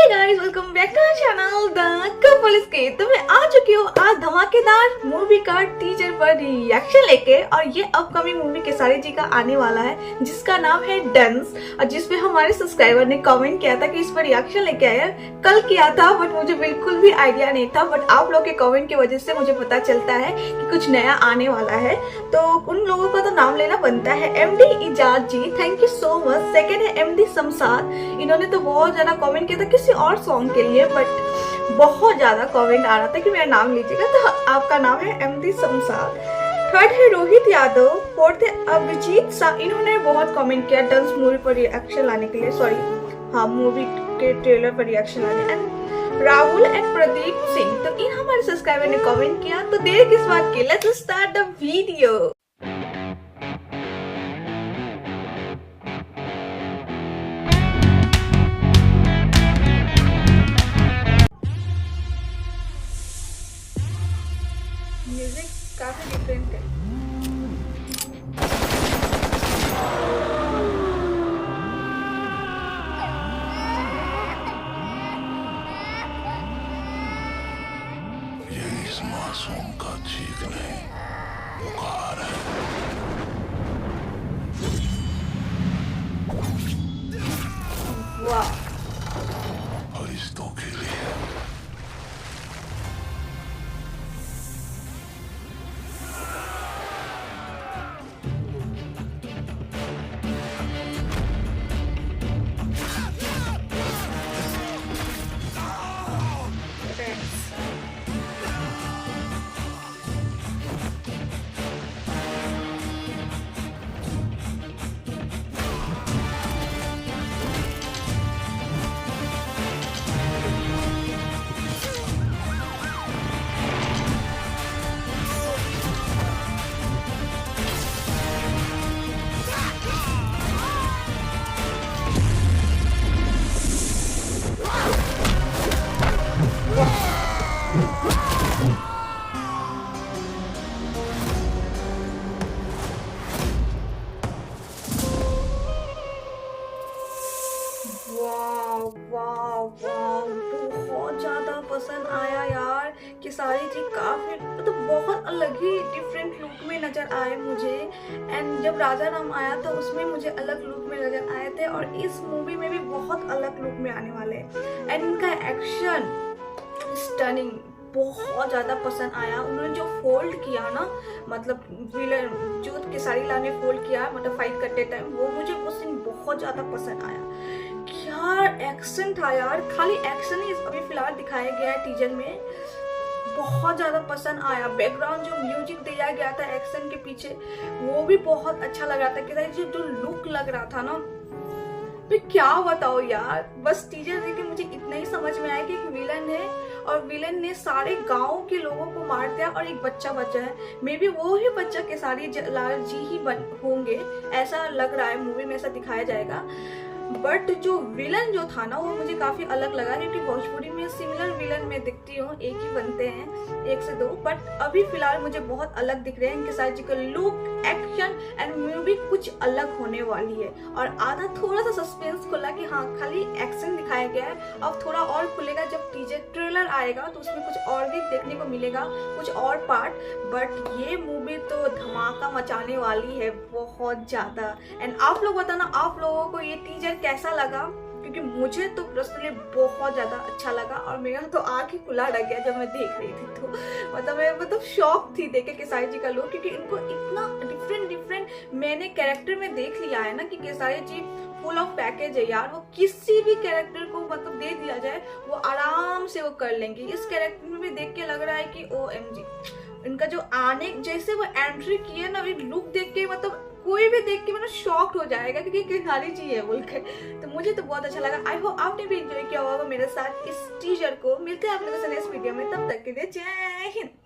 Hey guys, welcome back to our channel the couple scape. तो मैं आ चुकी हूँ आज धमाकेदार मूवी का टीजर पर रिएक्शन लेके। और ये अपकमिंग मूवी केसारी जी का आने वाला है जिसका नाम है डंस, और जिसपे हमारे सब्सक्राइबर ने कमेंट किया था कि इस पर रिएक्शन लेके आया। कल किया था बट मुझे बिल्कुल भी आइडिया नहीं था, बट आप लोग के कमेंट की वजह से मुझे पता चलता है कि कुछ नया आने वाला है। तो उन लोगों का तो नाम लेना बनता है। MD Ijaz ji, thank you so much. Second है एमडी शमशाद, इन्होंने तो बहुत ज्यादा कमेंट किया था किसी और सॉन्ग के लिए, बट बहुत ज्यादा कमेंट आ रहा था कि मेरा नाम लीजिएगा, तो आपका नाम है एमडी शमशाद। थर्ड है रोहित यादव। फोर्थ है अभिजीत शाह, इन्होंने बहुत कमेंट किया डांस मूवी पर रिएक्शन लाने के लिए, सॉरी हाँ मूवी के ट्रेलर पर रिएक्शन लाने। एंड राहुल एंड प्रदीप सिंह, तो इन हमारे सब्सक्राइबर ने कमेंट किया। तो देर किस बात की, let's start the video. Music काफी डिफरेंट है। ये इस मासूम का चीख नहीं, पुकार है। वाह, फरिश्तों के लिए। वाव वाव वाव, बहुत ज्यादा पसंद आया यार। केसारी जी काफी मतलब बहुत अलग ही डिफरेंट लुक में नजर आए मुझे। एंड जब राजा नाम आया तो उसमें मुझे अलग लुक में नजर आए थे, और इस मूवी में भी बहुत अलग लुक में आने वाले हैं। एंड इनका एक्शन स्टनिंग, बहुत ज्यादा पसंद आया। उन्होंने जो फोल्ड किया ना, मतलब विलन जो केसारी लाल ने फोल्ड किया मतलब फाइट करते टाइम, वो मुझे वो सीन बहुत ज्यादा पसंद आया। क्या एक्शन था यार, खाली एक्शन ही अभी फिलहाल दिखाया गया है टीजर में। बहुत ज्यादा पसंद आया। बैकग्राउंड जो म्यूजिक दिया गया था एक्शन के पीछे, वो भी बहुत अच्छा लग रहा था। केसारी जो लुक लग रहा था ना, मैं क्या बताओ यार। बस टीजर देख के मुझे इतना ही समझ में आया कि एक विलन है, और विलन ने सारे गांव के लोगों को मार दिया और एक बच्चा बचा है। मे बी वो ही बच्चा केसारी लाल जी ही होंगे, ऐसा लग रहा है। मूवी में ऐसा दिखाया जाएगा। बट जो विलन जो था ना, वो मुझे काफी अलग लगा, क्योंकि भोजपुरी में सिमिलर विलन में दिखती हूँ, एक ही बनते हैं, एक से दो। बट अभी फिलहाल मुझे बहुत अलग दिख रहे हैं केसारी जी का लुक, एक्शन एंड मूवी कुछ अलग होने वाली है। और आधा थोड़ा सा सस्पेंस खुला कि हाँ खाली एक्शन दिखाया गया है। अब थोड़ा और खुलेगा जब टीजर ट्रेलर आएगा, तो उसमें कुछ और भी देखने को मिलेगा, कुछ और पार्ट। बट ये मूवी तो धमाका मचाने वाली है बहुत ज्यादा। एंड आप लोग बताना, आप लोगों को ये टीजर कैसा लगा, क्योंकि मुझे तो पर्सनली बहुत ज्यादा अच्छा लगा। और मेरा तो आंख ही खुला रह गया जब मैं देख रही थी, तो मतलब मैं मतलब शॉक थी देख के केसारी जी का लुक, क्योंकि इनको इतना डिफरेंट मैंने कैरेक्टर में देख लिया है ना कि केसारी जी फुल ऑफ पैकेज है यार। वो किसी भी कैरेक्टर को मतलब दे दिया जाए वो आराम से वो कर लेंगे। इस कैरेक्टर में भी देख के लग रहा है कि OMG, इनका जो आने जैसे वो एंट्री की है ना, लुक देख के मतलब कोई भी देख के मतलब शॉक्ड हो जाएगा, क्योंकि केसारी जी है बोलकर। तो मुझे तो बहुत अच्छा लगा। आई होप आपने भी एंजॉय किया होगा मेरे साथ इस टीजर को। मिलते हैं आप लोगों से नेक्स्ट वीडियो में, तब तक के लिए जय हिंद।